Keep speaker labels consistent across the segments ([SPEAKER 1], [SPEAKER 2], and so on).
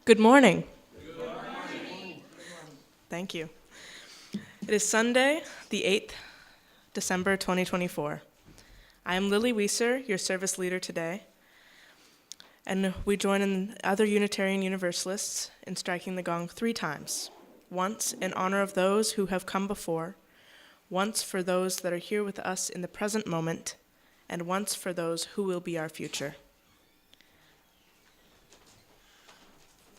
[SPEAKER 1] Good morning. Good morning. Thank you. It is Sunday, the 8th, December 2024. I am Lily Weiser, your service leader today, and we join in other Unitarian Universalists in striking the gong 3 times, once in honor of those who have come before, once for those that are here with us in the present moment, and once for those who will be our future.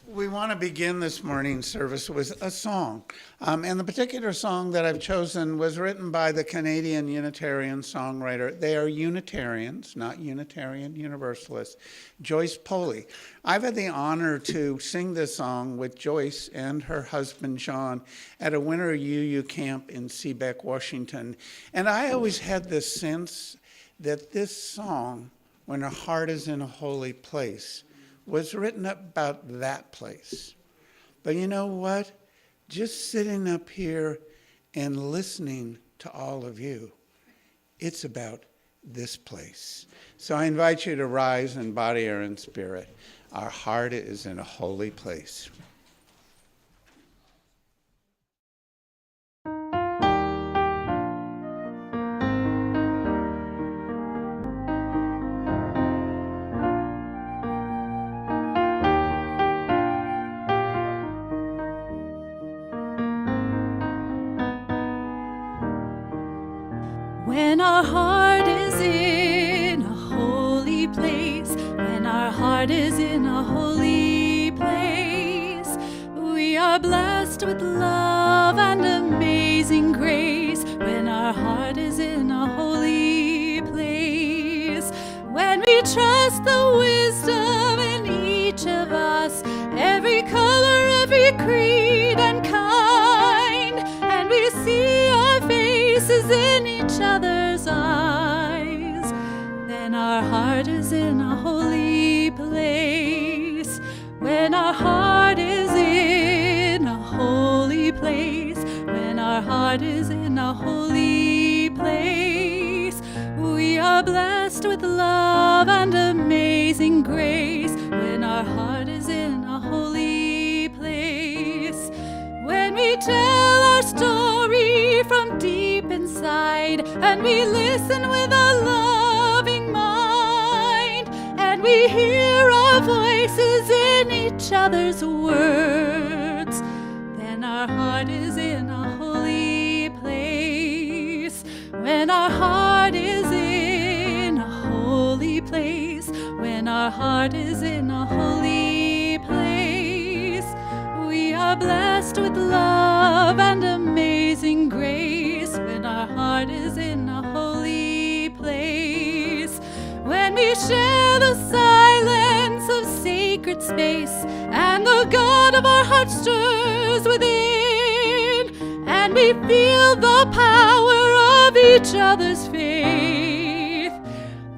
[SPEAKER 2] We want to begin this morning's service with a song. And the particular song that I've chosen was written by the Canadian Unitarian songwriter. They are Unitarians, not Unitarian Universalists, Joyce Poley. I've had the honor to sing this song with Joyce and her husband, John, at a winter UU camp in Seebeck, Washington. And I always had this sense that this song, When Our Heart Is in a Holy Place, was written about that place. But you know what? Just sitting up here and listening to all of you, it's about this place. So I invite you to rise in body or in spirit. Our heart is in a holy place.
[SPEAKER 3] When our heart is in a holy place, when our heart is in a holy place, we are blessed with love and amazing grace. When our heart is in a holy place, when we trust the wisdom in each of us, every color, every creed and kind, and we see our faces in each other's eyes, then our heart is in a holy place. When our heart is in a holy place, when our heart is in a holy place, we are blessed with love and amazing grace. When our heart is in a holy place, when we tell our story from deep inside, and we listen with a loving mind, and we hear our voices in each other's words, then our heart is in a holy place. When our heart is in a holy place, when our heart is in a holy place, we are blessed with love and amazing grace. When our heart is in a holy place, when we share the silence of sacred space, and the God of our heart stirs within, and we feel the power of each other's faith,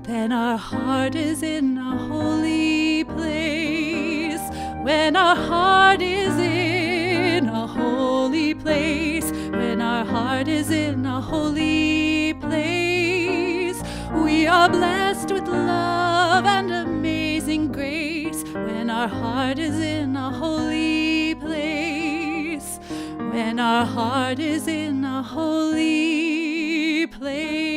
[SPEAKER 3] then our heart is in a holy place. When our heart is in a holy place, when our heart is in a holy place, we are blessed with love and amazing grace. When our heart is in a holy place, when our heart is in a holy place.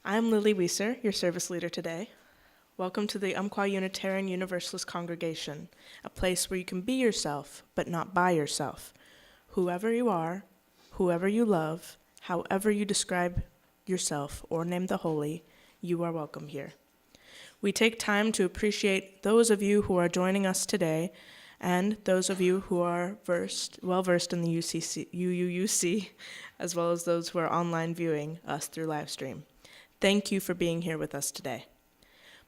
[SPEAKER 1] I'm Lily Weiser, your service leader today. Welcome to the Umpqua Unitarian Universalist Congregation, a place where you can be yourself, but not by yourself. Whoever you are, whoever you love, however you describe yourself or name the holy, you are welcome here. We take time to appreciate those of you who are joining us today and those of you who are well-versed in the UUUC, as well as those who are online viewing us through live stream. Thank you for being here with us today.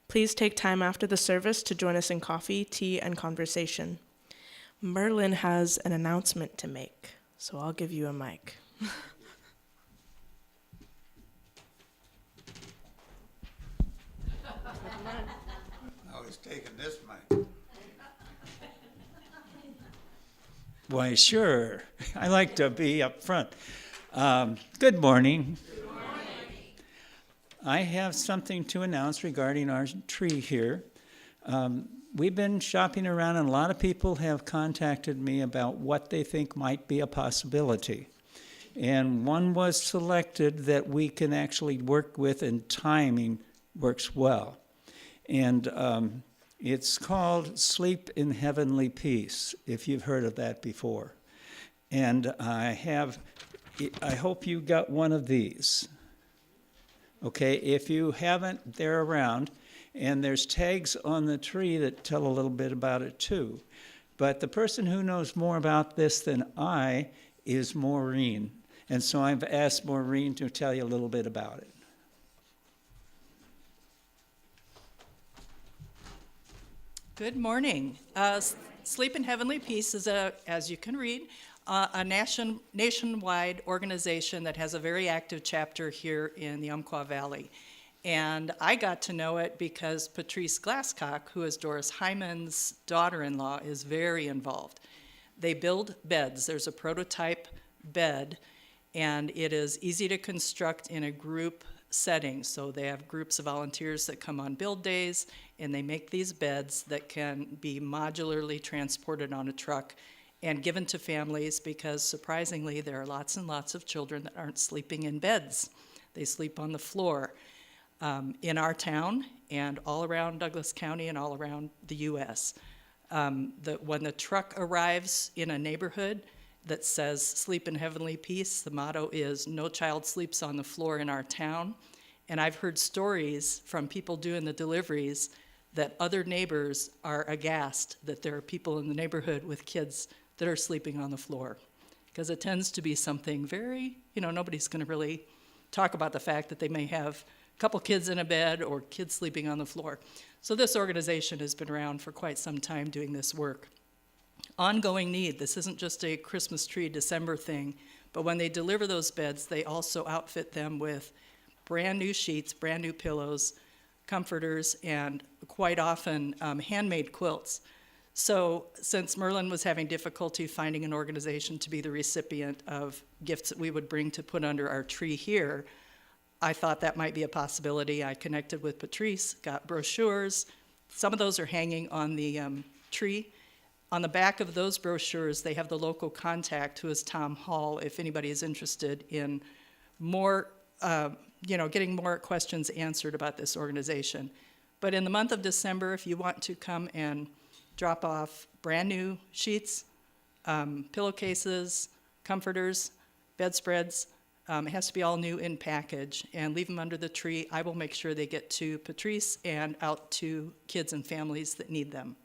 [SPEAKER 1] Please take time after the service to join us in coffee, tea, and conversation. Merlin has an announcement to make, so I'll give you a mic.
[SPEAKER 2] I was taking this mic.
[SPEAKER 4] Why, sure. I like to be up front. Good morning. I have something to announce regarding our tree here. We've been shopping around, and a lot of people have contacted me about what they think might be a possibility. And one was selected that we can actually work with, and timing works well. And it's called Sleep in Heavenly Peace, if you've heard of that before. And I hope you got one of these. Okay, if you haven't, they're around, and there's tags on the tree that tell a little bit about it too. But the person who knows more about this than I is Maureen, and so I've asked Maureen to tell you a little bit about it.
[SPEAKER 5] Good morning. Sleep in Heavenly Peace is, as you can read, a nationwide organization that has a very active chapter here in the Umpqua Valley. And I got to know it because Patrice Glasscock, who is Doris Hyman's daughter-in-law, is very involved. They build beds. There's a prototype bed, and it is easy to construct in a group setting. So they have groups of volunteers that come on build days, and they make these beds that can be modularly transported on a truck and given to families, because surprisingly there are lots and lots of children that aren't sleeping in beds. They sleep on the floor in our town and all around Douglas County and all around the U.S. When the truck arrives in a neighborhood that says Sleep in Heavenly Peace, the motto is no child sleeps on the floor in our town. And I've heard stories from people doing the deliveries that other neighbors are aghast that there are people in the neighborhood with kids that are sleeping on the floor. Because it tends to be something very, nobody's going to really talk about the fact that they may have a couple kids in a bed or kids sleeping on the floor. So this organization has been around for quite some time doing this work. Ongoing need. This isn't just a Christmas tree December thing, but when they deliver those beds, they also outfit them with brand new sheets, brand new pillows, comforters, and quite often handmade quilts. So since Merlin was having difficulty finding an organization to be the recipient of gifts that we would bring to put under our tree here, I thought that might be a possibility. I connected with Patrice, got brochures. Some of those are hanging on the tree. On the back of those brochures, they have the local contact, who is Tom Hall, if anybody is interested in more, getting more questions answered about this organization. But in the month of December, if you want to come and drop off brand new sheets, pillowcases, comforters, bedspreads, it has to be all new in package, and leave them under the tree. I will make sure they get to Patrice and out to kids and families that need them.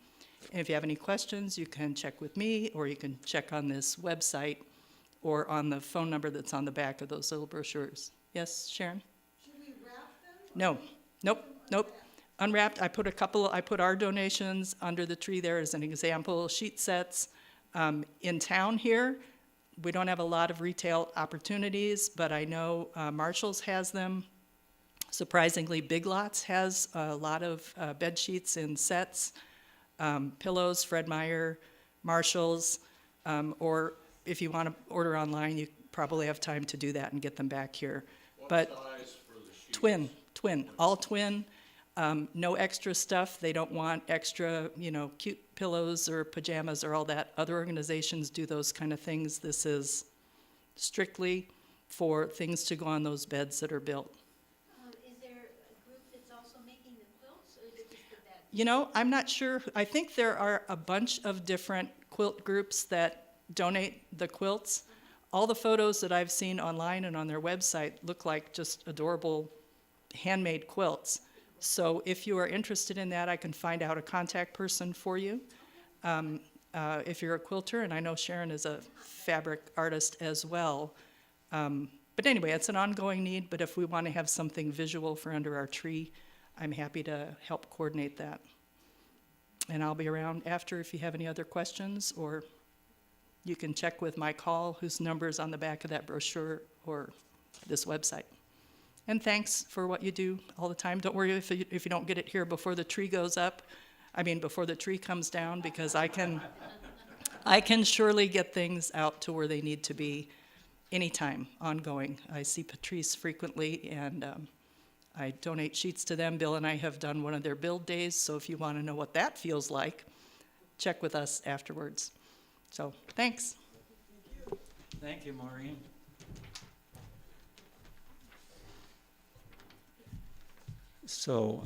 [SPEAKER 5] And if you have any questions, you can check with me, or you can check on this website or on the phone number that's on the back of those little brochures. Yes, Sharon?
[SPEAKER 6] Should we wrap them?
[SPEAKER 5] No. Nope. Unwrapped. I put our donations under the tree there as an example. Sheet sets. In town here, we don't have a lot of retail opportunities, but I know Marshall's has them. Surprisingly, Big Lots has a lot of bed sheets in sets. Pillows, Fred Meyer, Marshall's, or if you want to order online, you probably have time to do that and get them back here. But size for the sheets? Twin, all twin, no extra stuff. They don't want extra, cute pillows or pajamas or all that. Other organizations do those kind of things. This is strictly for things to go on those beds that are built.
[SPEAKER 6] Is there
[SPEAKER 5] You know, I'm not sure. I think there are a bunch of different quilt groups that donate the quilts. All the photos that I've seen online and on their website look like just adorable handmade quilts. So if you are interested in that, I can find out a contact person for you. If you're a quilter, and I know Sharon is a fabric artist as well. But anyway, it's an ongoing need, but if we want to have something visual for under our tree, I'm happy to help coordinate that. And I'll be around after if you have any other questions, or you can check with my call, whose number is on the back of that brochure or this website. And thanks for what you do all the time. Don't worry if you don't get it here before the tree goes up. Before the tree comes down, because I can surely get things out to where they need to be anytime, ongoing. I see Patrice frequently, and I donate sheets to them. Bill and I have done one of their build days, so if you want to know what that feels like, check with us afterwards. So, thanks.
[SPEAKER 4] Thank you, Maureen. So,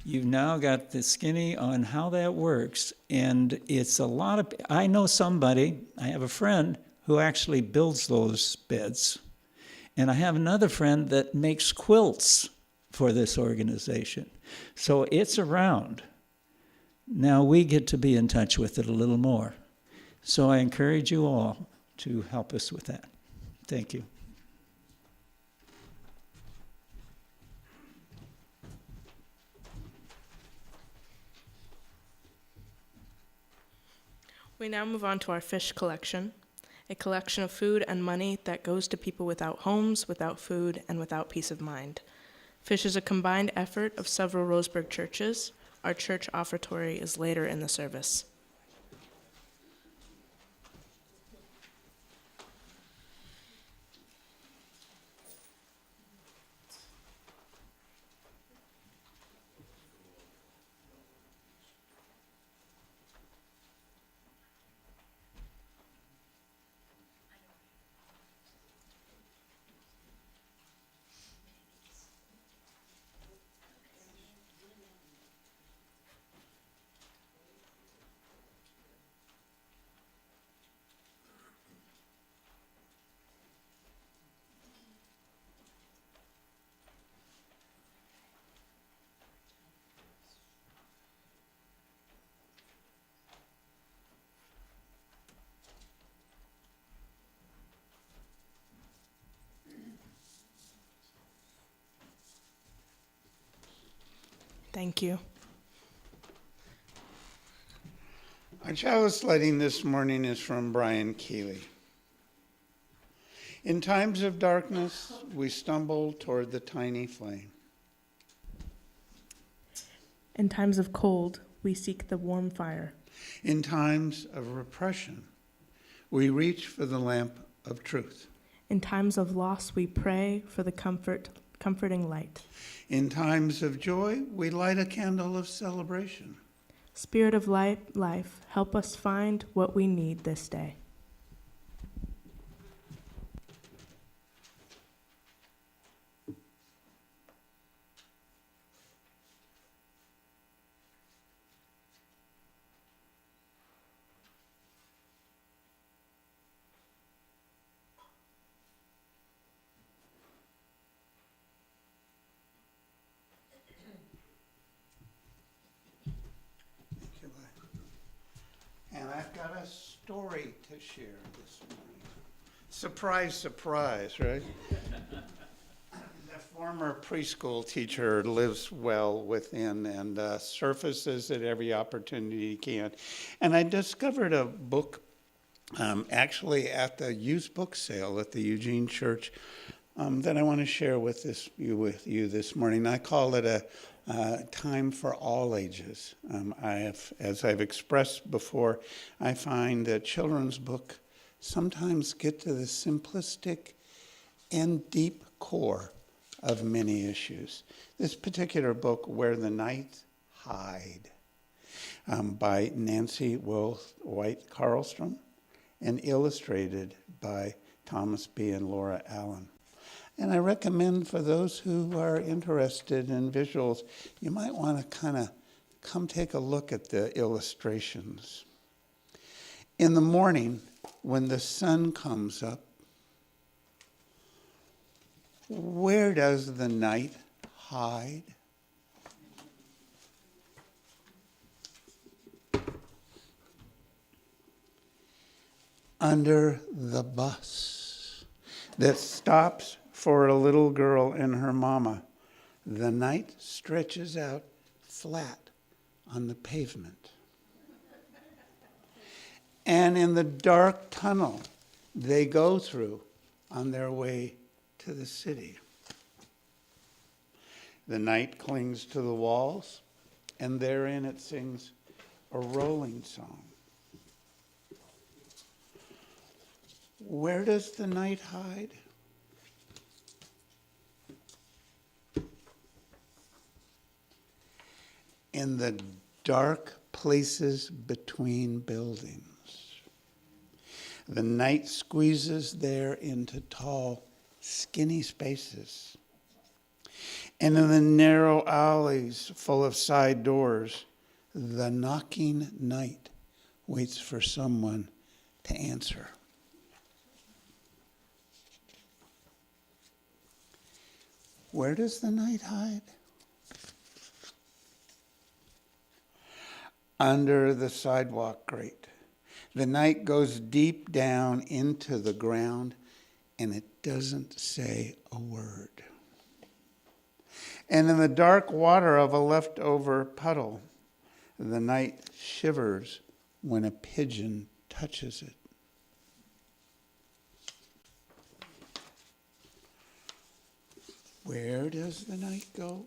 [SPEAKER 4] you've now got the skinny on how that works, and it's a lot of, I know somebody, I have a friend who actually builds those beds, and I have another friend that makes quilts for this organization. So it's around. Now we get to be in touch with it a little more. So I encourage you all to help us with that. Thank you.
[SPEAKER 1] We now move on to our fish collection, a collection of food and money that goes to people without homes, without food, and without peace of mind. Fish is a combined effort of several Roseburg churches. Our church offertory is later in the service. Thank you.
[SPEAKER 2] Our chalice lighting this morning is from Brian Keeley. In times of darkness, we stumble toward the tiny flame.
[SPEAKER 1] In times of cold, we seek the warm fire.
[SPEAKER 2] In times of repression, we reach for the lamp of truth.
[SPEAKER 1] In times of loss, we pray for the comforting light.
[SPEAKER 2] In times of joy, we light a candle of celebration.
[SPEAKER 1] Spirit of life, help us find what we need this day.
[SPEAKER 2] And I've got a story to share this morning. Surprise, surprise, right? The former preschool teacher lives well within and surfaces at every opportunity he can. And I discovered a book actually at the used book sale at the Eugene Church that I want to share with you this morning. I call it a time for all ages. As I've expressed before, I find that children's books sometimes get to the simplistic and deep core of many issues. This particular book, Where the Night Hide, by Nancy White Carlstrom, and illustrated by Thomas B. and Laura Allen. And I recommend for those who are interested in visuals, you might want to kind of come take a look at the illustrations. In the morning, when the sun comes up, where does the night hide? Under the bus that stops for a little girl and her mama. The night stretches out flat on the pavement. And in the dark tunnel they go through on their way to the city. The night clings to the walls, and therein it sings a rolling song. Where does the night hide? In the dark places between buildings. The night squeezes there into tall, skinny spaces. And in the narrow alleys full of side doors, the knocking night waits for someone to answer. Where does the night hide? Under the sidewalk grate. The night goes deep down into the ground, and it doesn't say a word. And in the dark water of a leftover puddle, the night shivers when a pigeon touches it. Where does the night go?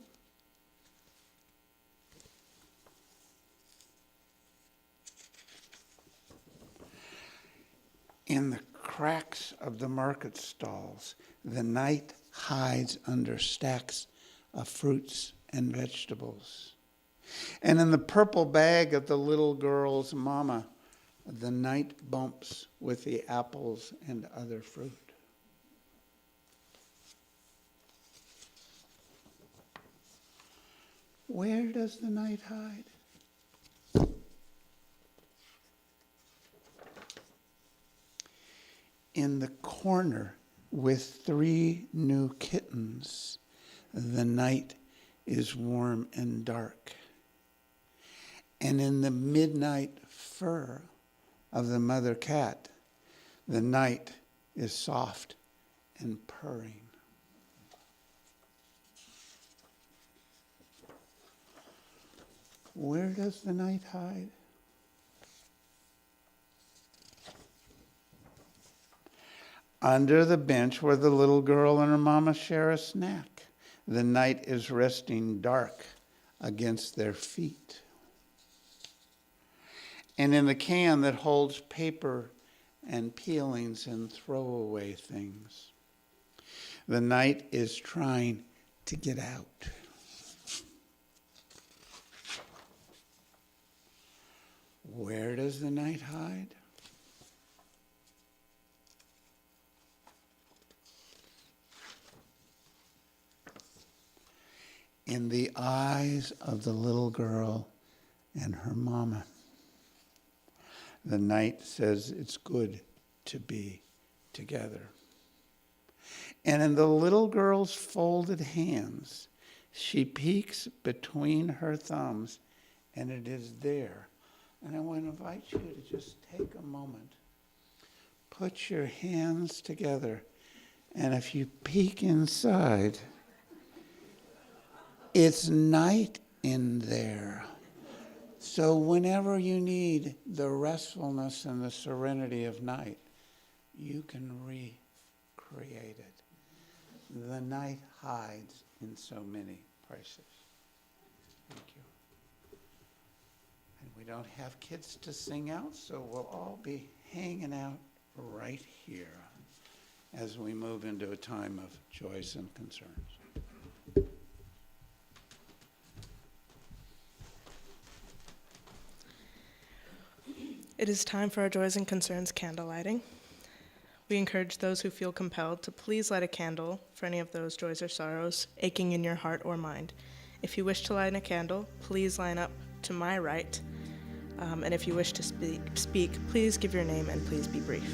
[SPEAKER 2] In the cracks of the market stalls, the night hides under stacks of fruits and vegetables. And in the purple bag of the little girl's mama, the night bumps with the apples and other fruit. Where does the night hide? In the corner with 3 new kittens, the night is warm and dark. And in the midnight fur of the mother cat, the night is soft and purring. Where does the night hide? Under the bench where the little girl and her mama share a snack. The night is resting dark against their feet. And in the can that holds paper and peelings and throwaway things, the night is trying to get out. Where does the night hide? In the eyes of the little girl and her mama. The night says it's good to be together. And in the little girl's folded hands, she peeks between her thumbs, and it is there. And I want to invite you to just take a moment. Put your hands together, and if you peek inside, it's night in there. So whenever you need the restfulness and the serenity of night, you can recreate it. The night hides in so many places. Thank you. And we don't have kids to sing out, so we'll all be hanging out right here as we move into a time of joys and concerns.
[SPEAKER 1] It is time for our Joys and Concerns candle lighting. We encourage those who feel compelled to please light a candle for any of those joys or sorrows aching in your heart or mind. If you wish to light a candle, please line up to my right. And if you wish to speak, please give your name and please be brief.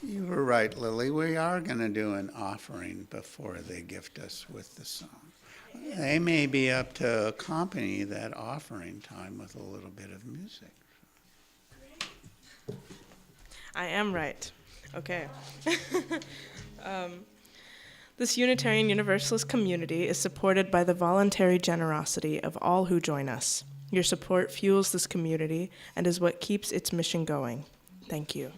[SPEAKER 2] You were right, Lily. We are going to do an offering before they gift us with the song. They may be up to accompany that offering time with a little bit of music.
[SPEAKER 1] I am right. Okay. This Unitarian Universalist community is supported by the voluntary generosity of all who join us. Your support fuels this community and is what keeps its mission going. Thank you.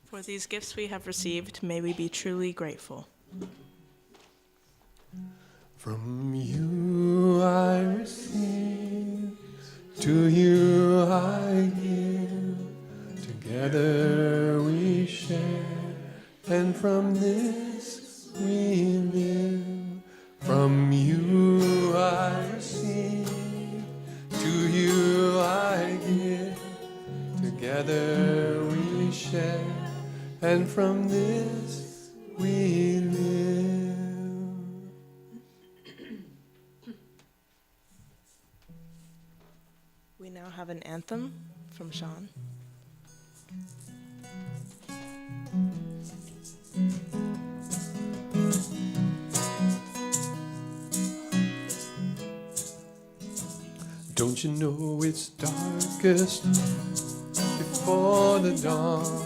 [SPEAKER 1] For these gifts we have received, may we be truly grateful.
[SPEAKER 7] From you I receive, to you I give, together we share, and from this we live. From you I receive, to you I give, together we share, and from this we live.
[SPEAKER 1] We now have an anthem from Sean.
[SPEAKER 7] Don't you know it's darkest before the dawn?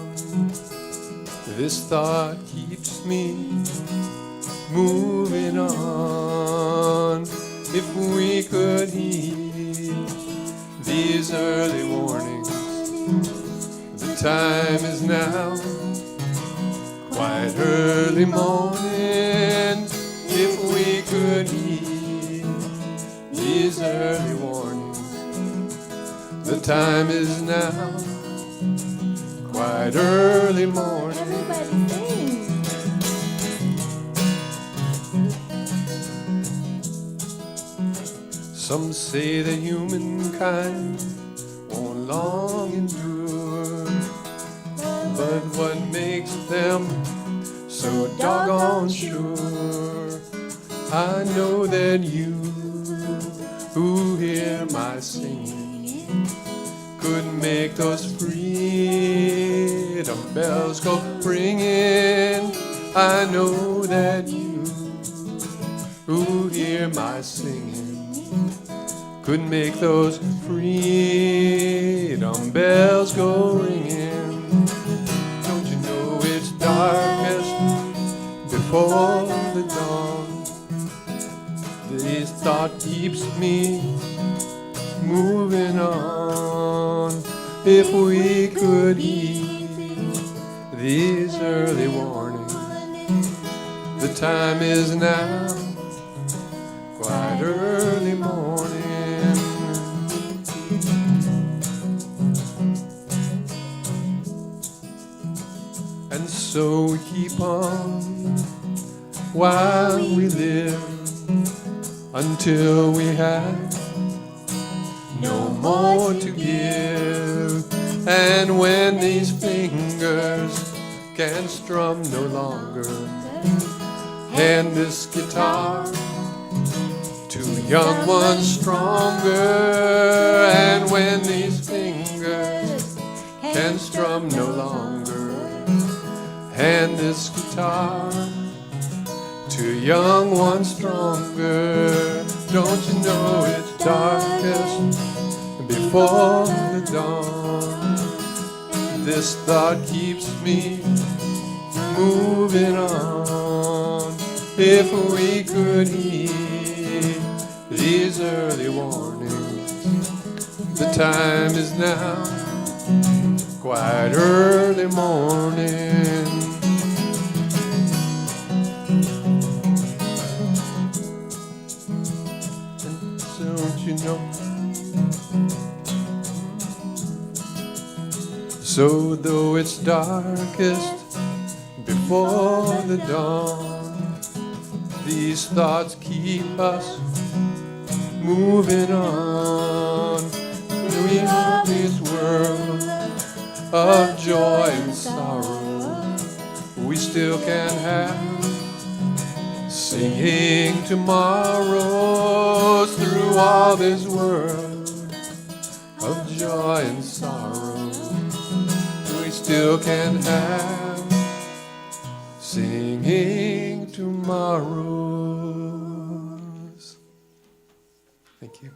[SPEAKER 7] This thought keeps me moving on. If we could heed these early warnings, the time is now, quite early morning. If we could heed these early warnings, the time is now, quite early morning. Some say that humankind won't long endure, but what makes them so doggone sure? I know that you who hear my singing could make those freedom bells go ringing. I know that you who hear my singing could make those freedom bells go ringing. Don't you know it's darkest before the dawn? This thought keeps me moving on. If we could heed these early warnings, the time is now, quite early morning. And so we keep on while we live, until we have no more to give. And when these fingers can strum no longer, hand this guitar to young ones stronger. And when these fingers can strum no longer, hand this guitar to young ones stronger. Don't you know it's darkest before the dawn? This thought keeps me moving on. if we could heed these early warnings. The time is now, quite early morning. And don't you know? So though it's darkest before the dawn, these thoughts keep us moving on. We have this world of joy and sorrow we still can have, singing tomorrows through all this world of joy and sorrow we still can have, singing tomorrows. Thank you.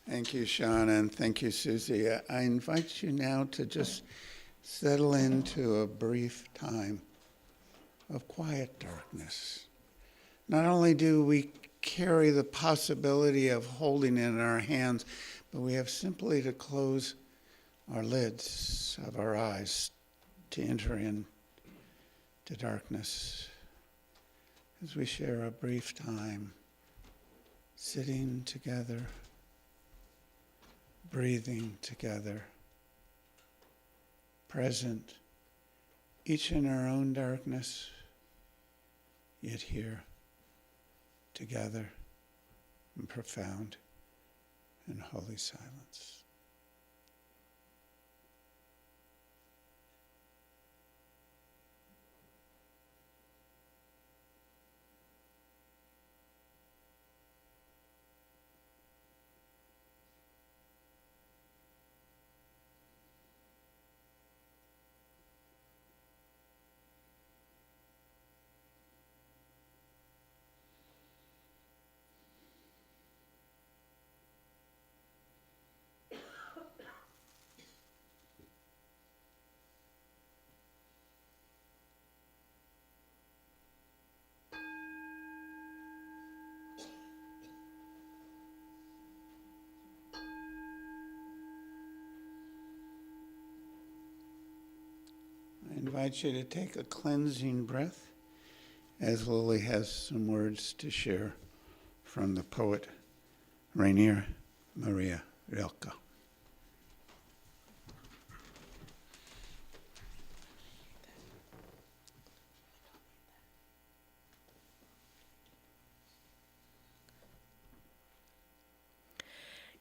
[SPEAKER 2] Thank you, Sean, and thank you, Susie. I invite you now to just settle into a brief time of quiet darkness. Not only do we carry the possibility of holding it in our hands, but we have simply to close our lids of our eyes to enter into darkness as we share a brief time sitting together, breathing together, present, each in our own darkness, yet here, together in profound and holy silence. I invite you to take a cleansing breath as Lily has some words to share from the poet Rainer Maria Rilke.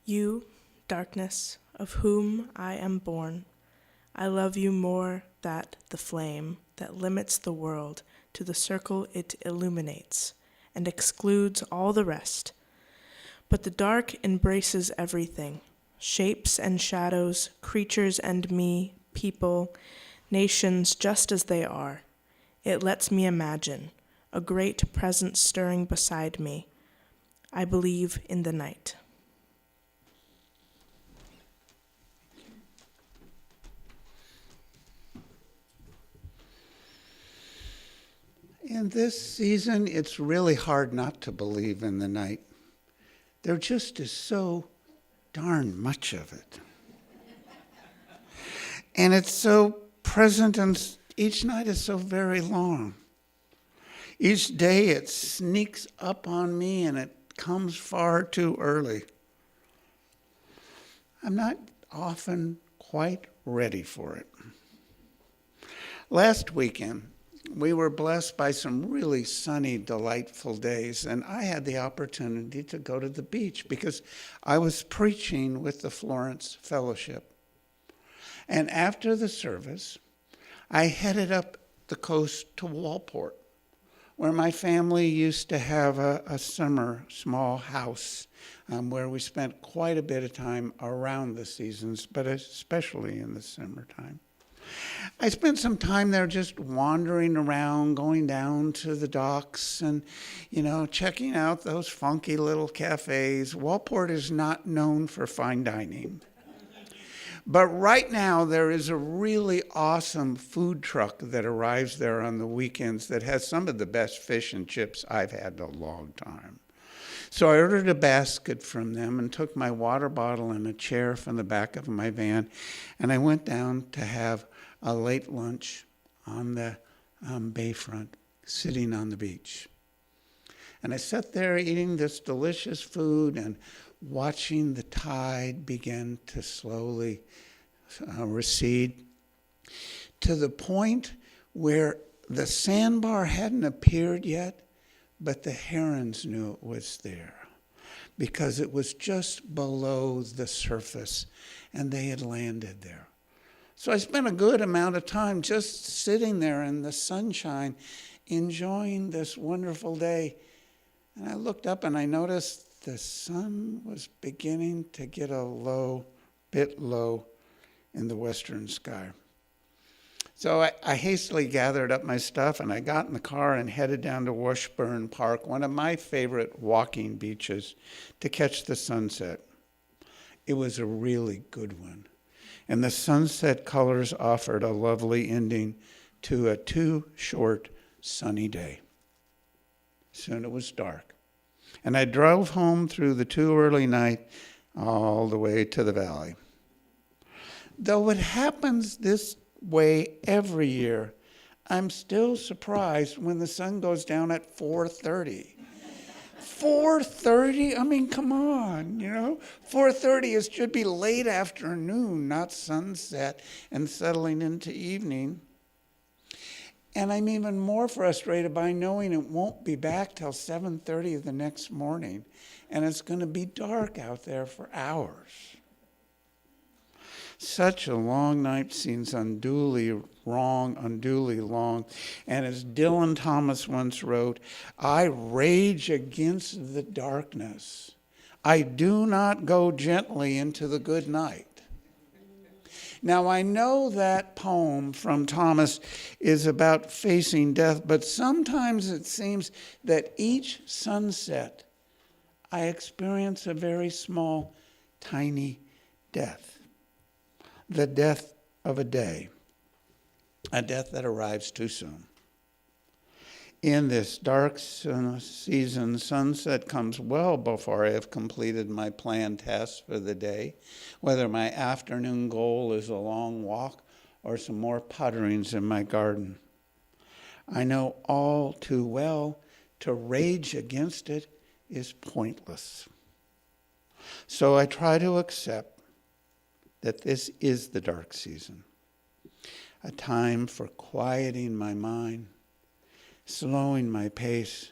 [SPEAKER 1] You, darkness, of whom I am born, I love you more than the flame that limits the world to the circle it illuminates and excludes all the rest. But the dark embraces everything, shapes and shadows, creatures and me, people, nations just as they are. It lets me imagine a great presence stirring beside me. I believe in the night.
[SPEAKER 2] In this season, it's really hard not to believe in the night. There just is so darn much of it. And it's so present, and each night is so very long. Each day it sneaks up on me and it comes far too early. I'm not often quite ready for it. Last weekend, we were blessed by some really sunny, delightful days, and I had the opportunity to go to the beach because I was preaching with the Florence Fellowship. And after the service, I headed up the coast to Walport, where my family used to have a summer small house where we spent quite a bit of time around the seasons, but especially in the summertime. I spent some time there just wandering around, going down to the docks and, checking out those funky little cafes. Walport is not known for fine dining. But right now, there is a really awesome food truck that arrives there on the weekends that has some of the best fish and chips I've had in a long time. So I ordered a basket from them and took my water bottle and a chair from the back of my van, and I went down to have a late lunch on the bayfront, sitting on the beach. And I sat there eating this delicious food and watching the tide begin to slowly recede to the point where the sandbar hadn't appeared yet, but the herons knew it was there because it was just below the surface and they had landed there. So I spent a good amount of time just sitting there in the sunshine, enjoying this wonderful day. And I looked up and I noticed the sun was beginning to get a bit low in the western sky. So I hastily gathered up my stuff and I got in the car and headed down to Washburn Park, one of my favorite walking beaches, to catch the sunset. It was a really good one. And the sunset colors offered a lovely ending to a too short sunny day. Soon it was dark. And I drove home through the too early night all the way to the valley. Though it happens this way every year, I'm still surprised when the sun goes down at 4:30. 4:30? I mean, come on, 4:30 should be late afternoon, not sunset and settling into evening. And I'm even more frustrated by knowing it won't be back till 7:30 the next morning, and it's going to be dark out there for hours. Such a long night seems unduly long. And as Dylan Thomas once wrote, I rage against the darkness. I do not go gently into the good night. Now, I know that poem from Thomas is about facing death, but sometimes it seems that each sunset I experience a very small, tiny death. The death of a day, a death that arrives too soon. In this dark season, sunset comes well before I have completed my planned tasks for the day, whether my afternoon goal is a long walk or some more potterings in my garden. I know all too well to rage against it is pointless. So I try to accept that this is the dark season, a time for quieting my mind, slowing my pace,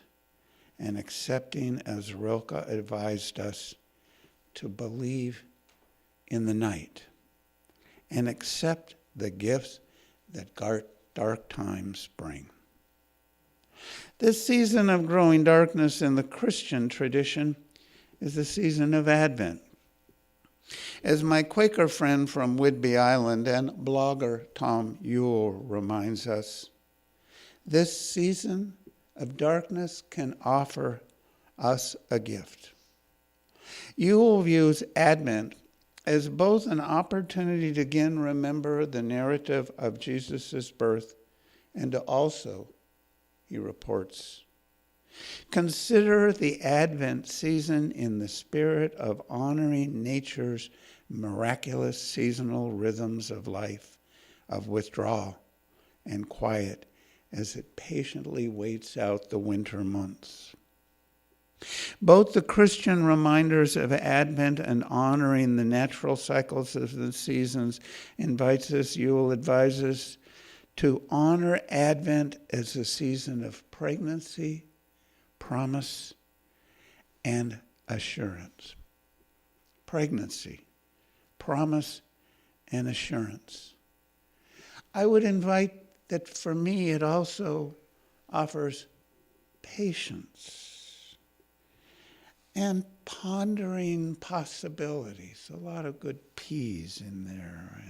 [SPEAKER 2] and accepting, as Rilke advised us, to believe in the night and accept the gifts that dark times bring. This season of growing darkness in the Christian tradition is the season of Advent. As my Quaker friend from Whidbey Island and blogger Tom Ewell reminds us, this season of darkness can offer us a gift. Ewell views Advent as both an opportunity to again remember the narrative of Jesus' birth and to also, he reports, consider the Advent season in the spirit of honoring nature's miraculous seasonal rhythms of life, of withdrawal and quiet as it patiently waits out the winter months. Both the Christian reminders of Advent and honoring the natural cycles of the seasons invites us, Ewell advises, to honor Advent as a season of pregnancy, promise, and assurance. Pregnancy, promise, and assurance. I would invite that for me it also offers patience and pondering possibilities. A lot of good P's in there.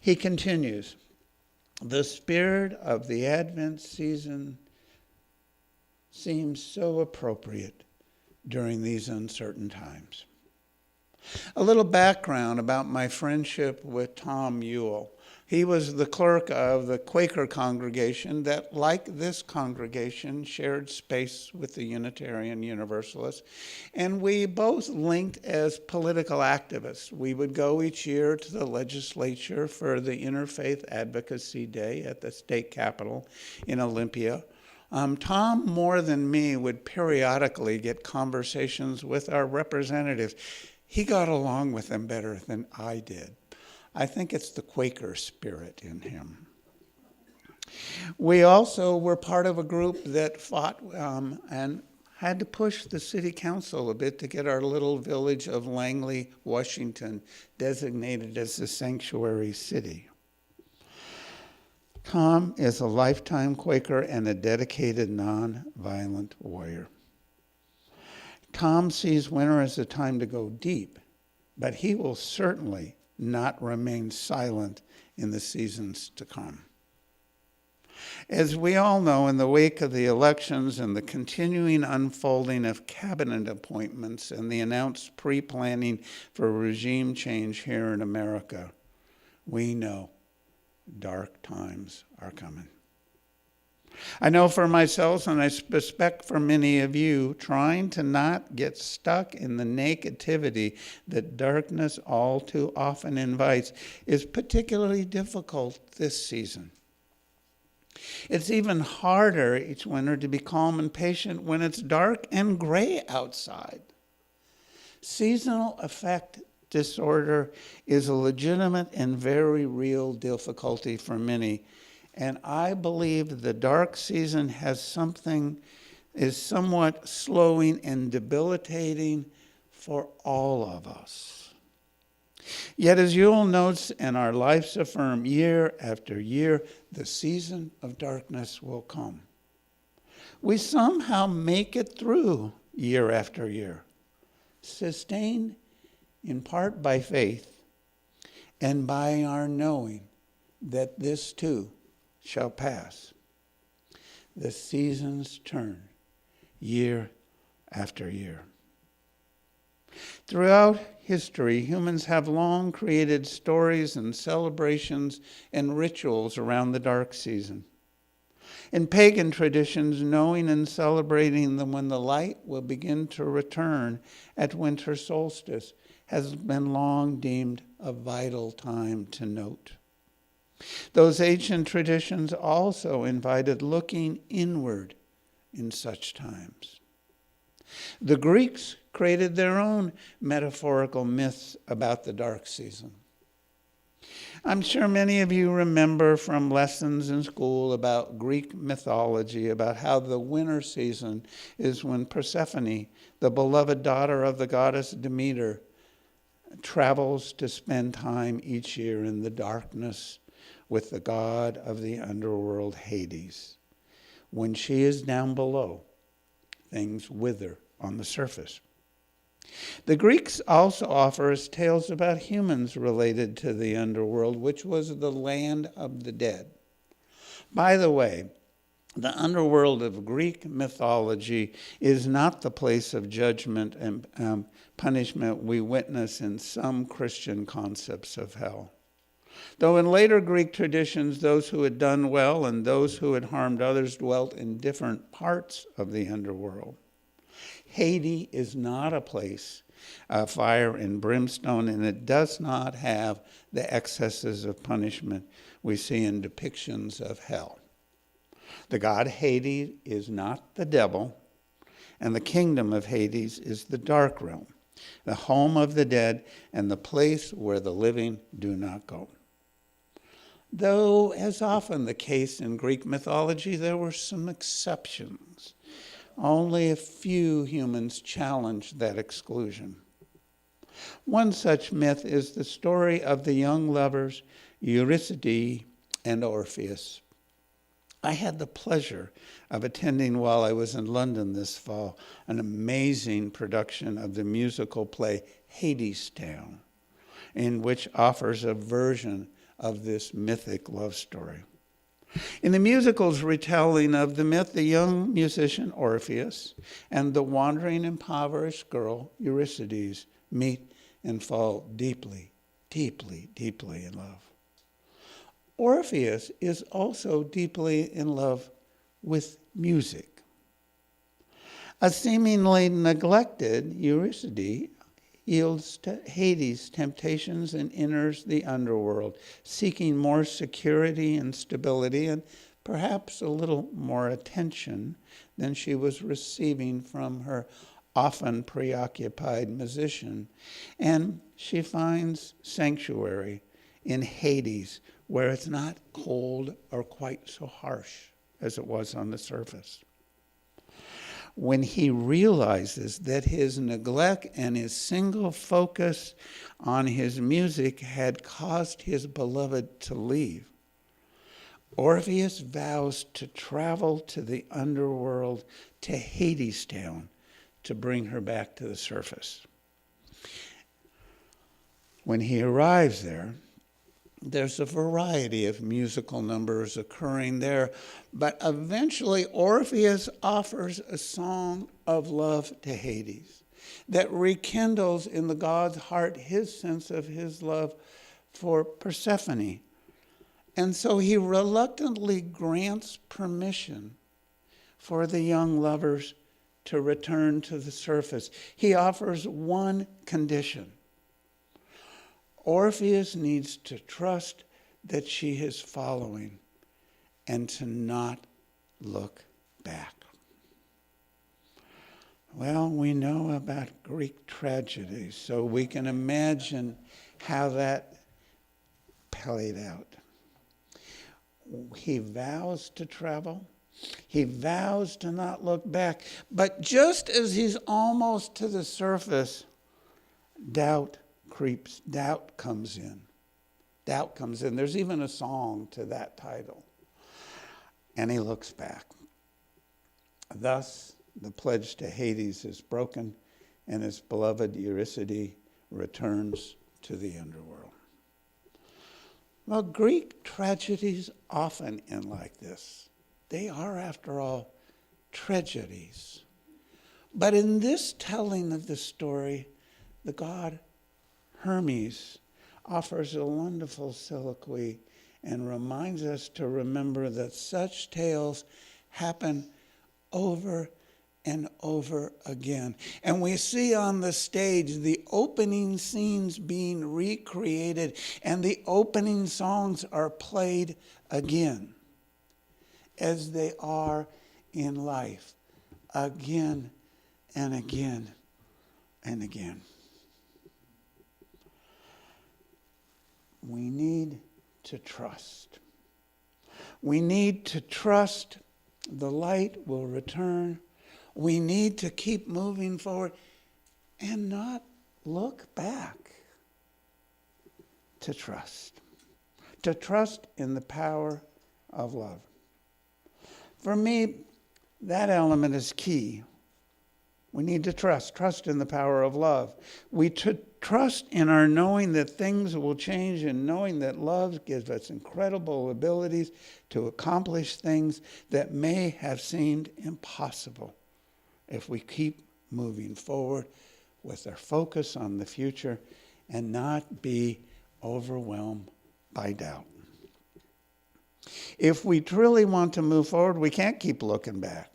[SPEAKER 2] He continues, the spirit of the Advent season seems so appropriate during these uncertain times. A little background about my friendship with Tom Ewell. He was the clerk of the Quaker congregation that, like this congregation, shared space with the Unitarian Universalists. And we both linked as political activists. We would go each year to the legislature for the Interfaith Advocacy Day at the state capitol in Olympia. Tom, more than me, would periodically get conversations with our representatives. He got along with them better than I did. I think it's the Quaker spirit in him. We also were part of a group that fought and had to push the city council a bit to get our little village of Langley, Washington, designated as a sanctuary city. Tom is a lifetime Quaker and a dedicated nonviolent warrior. Tom sees winter as a time to go deep, but he will certainly not remain silent in the seasons to come. As we all know, in the wake of the elections and the continuing unfolding of cabinet appointments and the announced pre-planning for regime change here in America, we know dark times are coming. I know for myself, and I suspect for many of you, trying to not get stuck in the negativity that darkness all too often invites is particularly difficult this season. It's even harder each winter to be calm and patient when it's dark and gray outside. Seasonal affect disorder is a legitimate and very real difficulty for many. And I believe the dark season is somewhat slowing and debilitating for all of us. Yet as Ewell notes, and our lives affirm year after year, the season of darkness will come. We somehow make it through year after year, sustained in part by faith and by our knowing that this too shall pass. The seasons turn year after year. Throughout history, humans have long created stories and celebrations and rituals around the dark season. In pagan traditions, knowing and celebrating them when the light will begin to return at winter solstice has been long deemed a vital time to note. Those ancient traditions also invited looking inward in such times. The Greeks created their own metaphorical myths about the dark season. I'm sure many of you remember from lessons in school about Greek mythology, about how the winter season is when Persephone, the beloved daughter of the goddess Demeter, travels to spend time each year in the darkness with the god of the underworld, Hades. When she is down below, things wither on the surface. The Greeks also offer us tales about humans related to the underworld, which was the land of the dead. By the way, the underworld of Greek mythology is not the place of judgment and punishment we witness in some Christian concepts of hell. Though in later Greek traditions, those who had done well and those who had harmed others dwelt in different parts of the underworld. Hades is not a place of fire and brimstone, and it does not have the excesses of punishment we see in depictions of hell. The god Hades is not the devil, and the kingdom of Hades is the dark realm, the home of the dead, and the place where the living do not go. Though, as often the case in Greek mythology, there were some exceptions. Only a few humans challenged that exclusion. One such myth is the story of the young lovers Eurydice and Orpheus. I had the pleasure of attending while I was in London this fall an amazing production of the musical play Hadestown, in which offers a version of this mythic love story. In the musical's retelling of the myth, the young musician Orpheus and the wandering, impoverished girl Eurydice meet and fall deeply, deeply, deeply in love. Orpheus is also deeply in love with music. A seemingly neglected Eurydice yields to Hades' temptations and enters the underworld, seeking more security and stability and perhaps a little more attention than she was receiving from her often preoccupied musician. And she finds sanctuary in Hades, where it's not cold or quite so harsh as it was on the surface. When he realizes that his neglect and his single focus on his music had caused his beloved to leave, Orpheus vows to travel to the underworld, to Hadestown, to bring her back to the surface. When he arrives there, there's a variety of musical numbers occurring there, but eventually Orpheus offers a song of love to Hades that rekindles in the god's heart his sense of his love for Persephone. And so he reluctantly grants permission for the young lovers to return to the surface. He offers one condition. Orpheus needs to trust that she is following and to not look back. Well, we know about Greek tragedies, so we can imagine how that played out. He vows to travel. He vows to not look back. But just as he's almost to the surface, doubt creeps, doubt comes in. Doubt comes in. There's even a song to that title. And he looks back. Thus, the pledge to Hades is broken, and his beloved Eurydice returns to the underworld. Well, Greek tragedies often end like this. They are, after all, tragedies. But in this telling of the story, the god Hermes offers a wonderful soliloquy and reminds us to remember that such tales happen over and over again. And we see on the stage the opening scenes being recreated, and the opening songs are played again, as they are in life, again and again and again. We need to trust. We need to trust the light will return. We need to keep moving forward and not look back. To trust in the power of love. For me, that element is key. We need to trust in the power of love. We trust in our knowing that things will change, and knowing that love gives us incredible abilities to accomplish things that may have seemed impossible if we keep moving forward with our focus on the future and not be overwhelmed by doubt. If we truly want to move forward, we can't keep looking back.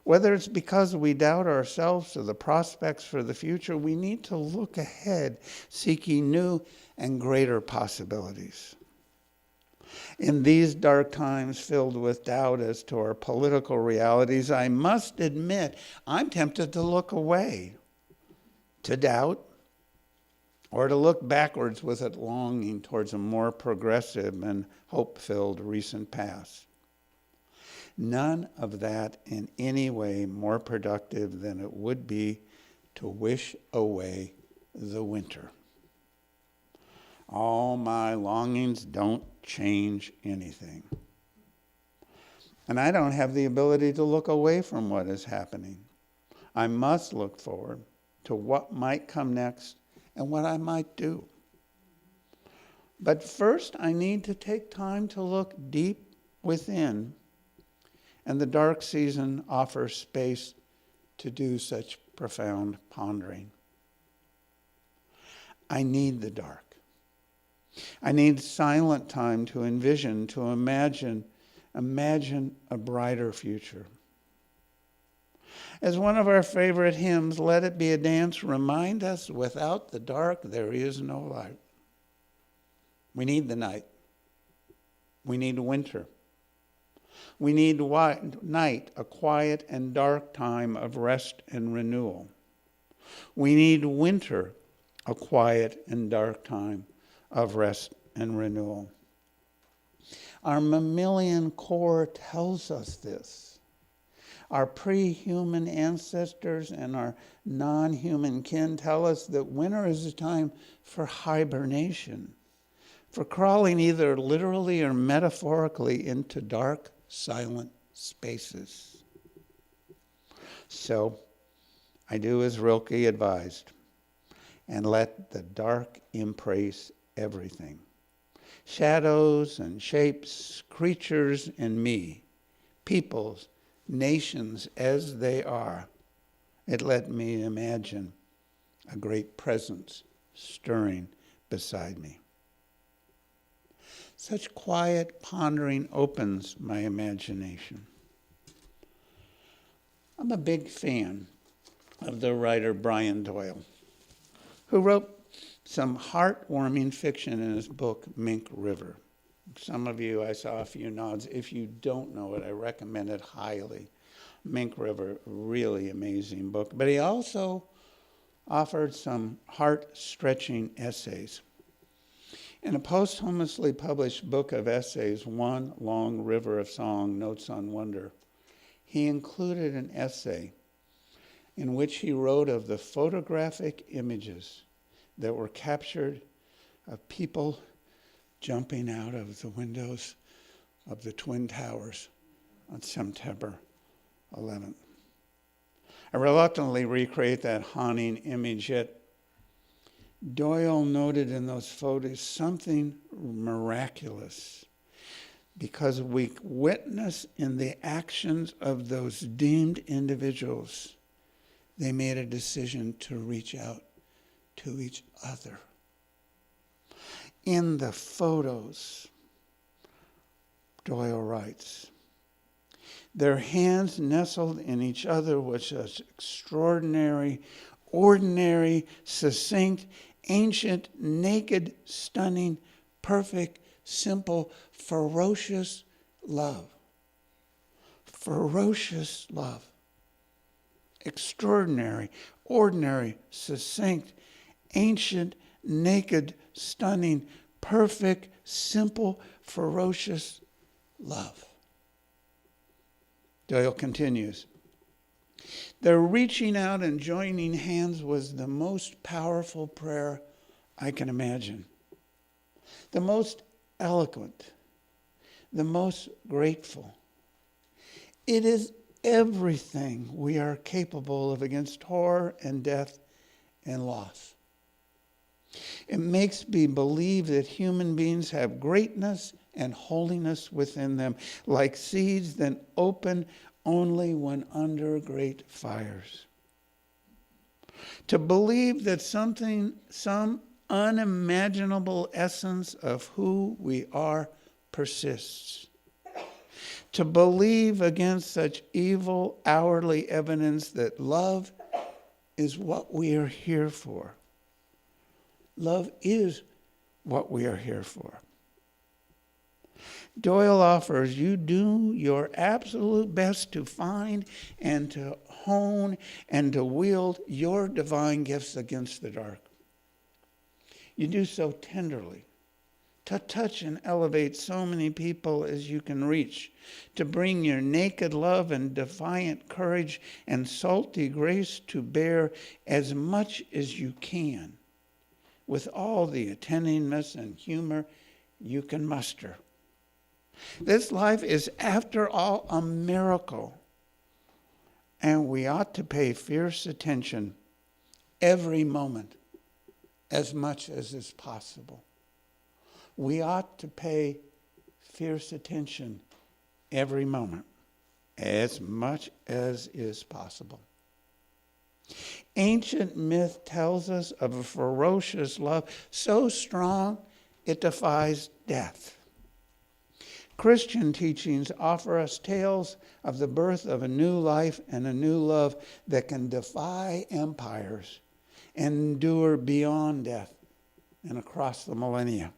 [SPEAKER 2] Whether it's because we doubt ourselves or the prospects for the future, we need to look ahead, seeking new and greater possibilities. In these dark times filled with doubt as to our political realities, I must admit I'm tempted to look away, to doubt, or to look backwards with a longing towards a more progressive and hope-filled recent past. None of that in any way more productive than it would be to wish away the winter. All my longings don't change anything. And I don't have the ability to look away from what is happening. I must look forward to what might come next and what I might do. But first, I need to take time to look deep within, and the dark season offers space to do such profound pondering. I need the dark. I need silent time to envision, to imagine a brighter future. As one of our favorite hymns, Let It Be a Dance, remind us, without the dark, there is no light. We need the night. We need winter. We need night, a quiet and dark time of rest and renewal. We need winter, a quiet and dark time of rest and renewal. Our mammalian core tells us this. Our pre-human ancestors and our non-human kin tell us that winter is a time for hibernation, for crawling either literally or metaphorically into dark, silent spaces. So, I do as Rilke advised, and let the dark embrace everything. Shadows and shapes, creatures and me, peoples, nations as they are. It let me imagine a great presence stirring beside me. Such quiet pondering opens my imagination. I'm a big fan of the writer Brian Doyle, who wrote some heartwarming fiction in his book, Mink River. Some of you, I saw a few nods. If you don't know it, I recommend it highly. Mink River, really amazing book. But he also offered some heart-stretching essays. In a posthumously published book of essays, One Long River of Song, Notes on Wonder, he included an essay in which he wrote of the photographic images that were captured of people jumping out of the windows of the Twin Towers on September 11th. I reluctantly recreate that haunting image, yet Doyle noted in those photos something miraculous, because we witness in the actions of those deemed individuals, they made a decision to reach out to each other. In the photos, Doyle writes, their hands nestled in each other was just extraordinary, ordinary, succinct, ancient, naked, stunning, perfect, simple, ferocious love. Ferocious love. Extraordinary, ordinary, succinct, ancient, naked, stunning, perfect, simple, ferocious love. Doyle continues, their reaching out and joining hands was the most powerful prayer I can imagine, the most eloquent, the most grateful. It is everything we are capable of against horror and death and loss. It makes me believe that human beings have greatness and holiness within them, like seeds that open only when under great fires. To believe that some unimaginable essence of who we are persists. To believe against such evil hourly evidence that love is what we are here for. Love is what we are here for. Doyle offers you do your absolute best to find and to hone and to wield your divine gifts against the dark. You do so tenderly, to touch and elevate so many people as you can reach, to bring your naked love and defiant courage and salty grace to bear as much as you can, with all the attentiveness and humor you can muster. This life is, after all, a miracle, and we ought to pay fierce attention every moment as much as is possible. We ought to pay fierce attention every moment as much as is possible. Ancient myth tells us of a ferocious love so strong it defies death. Christian teachings offer us tales of the birth of a new life and a new love that can defy empires and endure beyond death and across the millennia.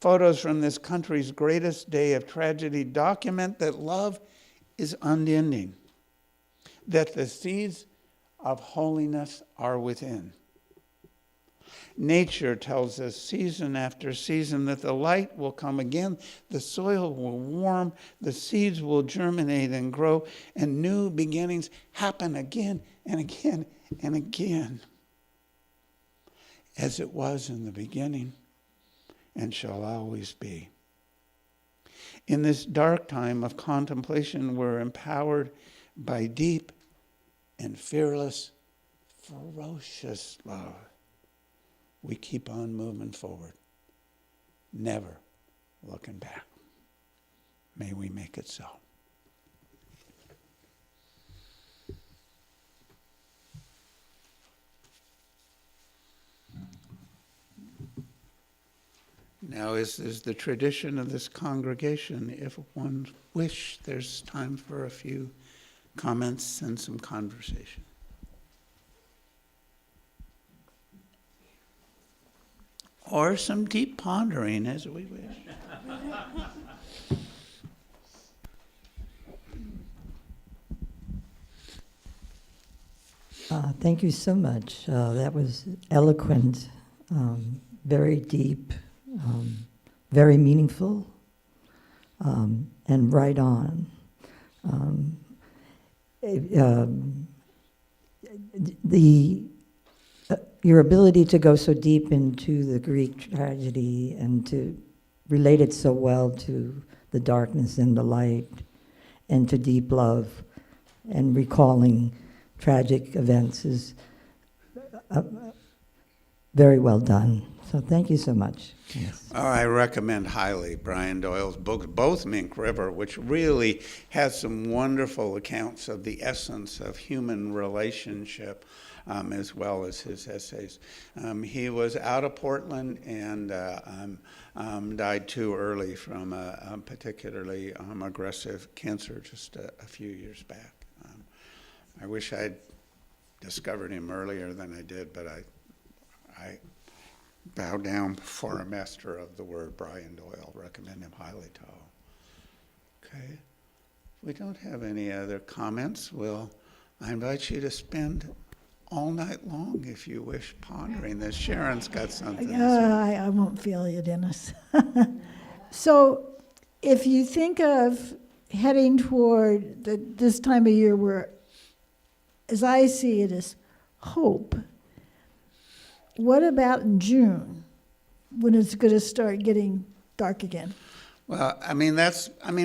[SPEAKER 2] Photos from this country's greatest day of tragedy document that love is unending, that the seeds of holiness are within. Nature tells us season after season that the light will come again, the soil will warm, the seeds will germinate and grow, and new beginnings happen again and again and again, as it was in the beginning and shall always be. In this dark time of contemplation, we're empowered by deep and fearless, ferocious love. We keep on moving forward, never looking back. May we make it so. Now, as is the tradition of this congregation, if one wish, there's time for a few comments and some conversation. Or some deep pondering, as we wish.
[SPEAKER 8] Thank you so much. That was eloquent, very deep, very meaningful, and right on. Your ability to go so deep into the Greek tragedy and to relate it so well to the darkness and the light and to deep love and recalling tragic events is very well done. So thank you so much. Yes.
[SPEAKER 2] Oh, I recommend highly Brian Doyle's book, both Mink River, which really has some wonderful accounts of the essence of human relationship, as well as his essays. He was out of Portland and died too early from a particularly aggressive cancer just a few years back. I wish I'd discovered him earlier than I did, but I bow down before a master of the word, Brian Doyle. Recommend him highly to all. Okay. If we don't have any other comments, I invite you to spend all night long, if you wish, pondering this. Sharon's got something.
[SPEAKER 6] I won't fail you, Dennis. So if you think of heading toward this time of year where, as I see it, is hope, what about in June, when it's going to start getting dark again?
[SPEAKER 2] Well,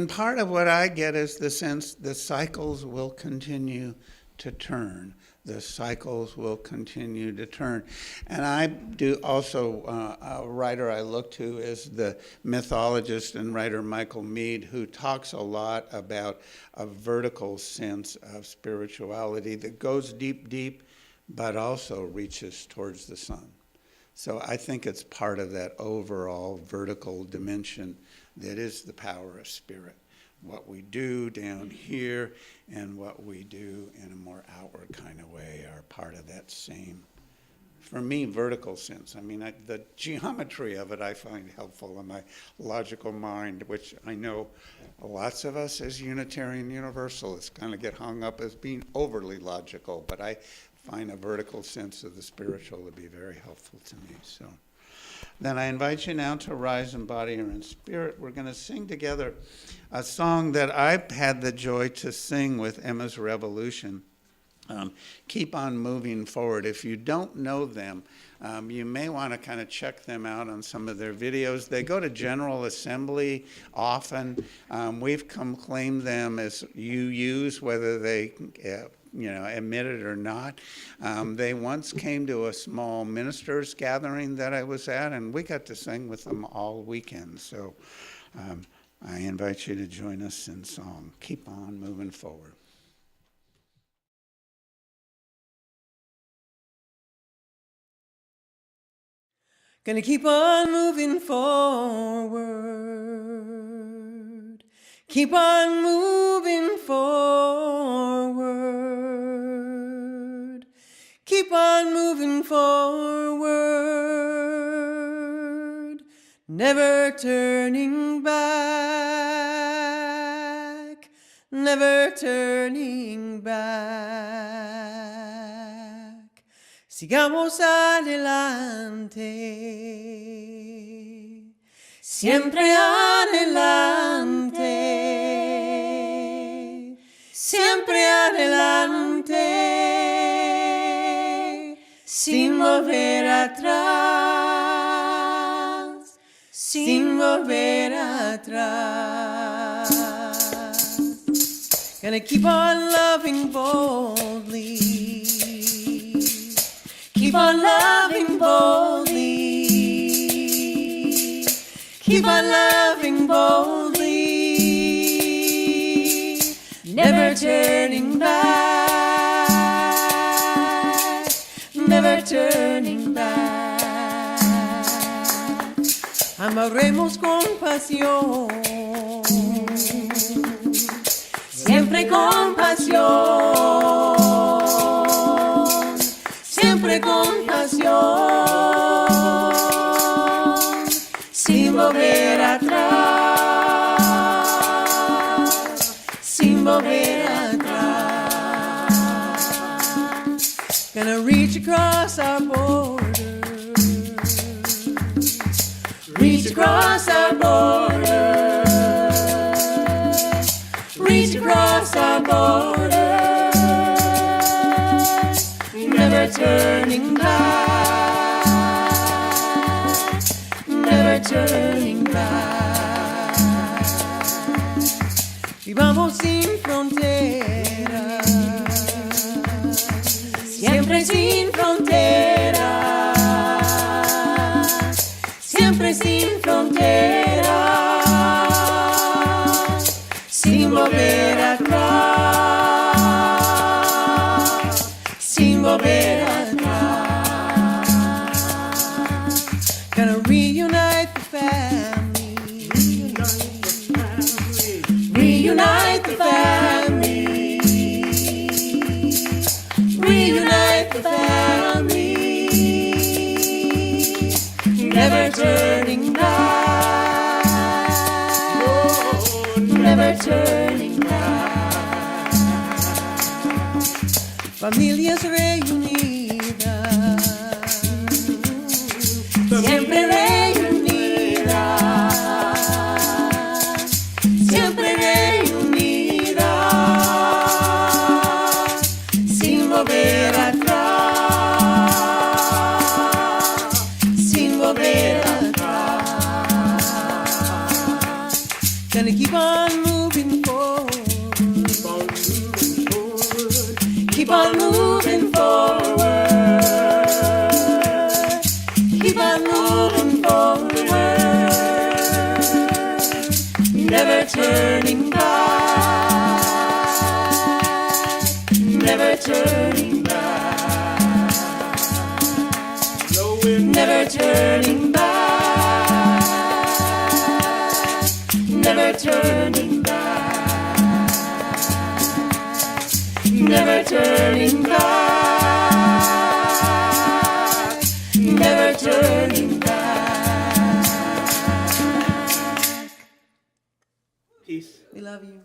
[SPEAKER 2] part of what I get is the sense the cycles will continue to turn. The cycles will continue to turn. And I do also, a writer I look to is the mythologist and writer Michael Meade, who talks a lot about a vertical sense of spirituality that goes deep, deep, but also reaches towards the sun. So I think it's part of that overall vertical dimension that is the power of spirit. What we do down here and what we do in a more outward kind of way are part of that same, for me, vertical sense. The geometry of it I find helpful in my logical mind, which I know lots of us as Unitarian Universalists kind of get hung up as being overly logical, but I find a vertical sense of the spiritual to be very helpful to me. So then I invite you now to rise in body or in spirit. We're going to sing together a song that I've had the joy to sing with Emma's Revolution. Keep on moving forward. If you don't know them, you may want to kind of check them out on some of their videos. They go to General Assembly often. We've claimed them as UUs, whether they admit it or not. They once came to a small ministers gathering that I was at, and we got to sing with them all weekend. So I invite you to join us in song. Keep on moving forward.
[SPEAKER 9] Gonna keep on moving forward. Keep on moving forward. Keep on moving forward. Never turning back. Never turning back. Sigamos adelante. Siempre adelante. Siempre adelante. Sin volver atrás. Sin volver atrás. Gonna keep on loving boldly. Keep on loving boldly. Keep on loving boldly. Never turning back. Never turning back. Amaremos con pasión. Siempre con pasión. Siempre con pasión, sin volver atrás, sin volver atrás. Gonna reach across our borders, reach across our borders, reach across our borders. Never turning back, never turning back. Vivamos sin fronteras, siempre sin fronteras, siempre sin fronteras, sin volver atrás, sin volver atrás. Gonna reunite the family, reunite the family, reunite the family, never turning back, never turning back. Familias reunidas, siempre reunidas, siempre reunidas, sin volver atrás, sin volver atrás. Gonna keep on moving forward, keep on moving forward. Keep on moving forward, never turning back, never turning back, never turning back, never turning back, never turning back, never turning back.
[SPEAKER 2] Peace.
[SPEAKER 9] We love you.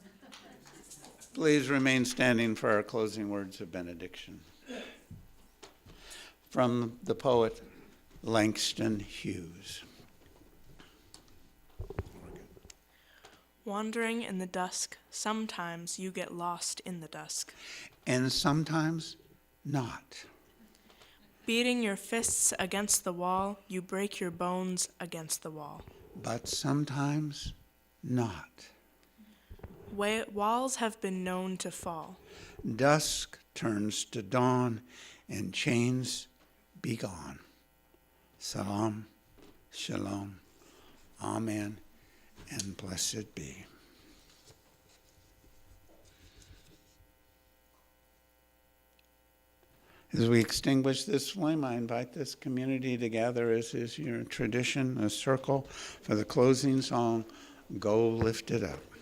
[SPEAKER 2] Please remain standing for our closing words of benediction. From the poet Langston Hughes.
[SPEAKER 1] Wandering in the dusk, sometimes you get lost in the dusk.
[SPEAKER 2] And sometimes not.
[SPEAKER 1] Beating your fists against the wall, you break your bones against the wall.
[SPEAKER 2] But sometimes not.
[SPEAKER 1] Walls have been known to fall.
[SPEAKER 2] Dusk turns to dawn and chains be gone. Salam, shalom, amen, and blessed be. As we extinguish this flame, I invite this community to gather, as is your tradition, a circle for the closing song, Go Lift It Up.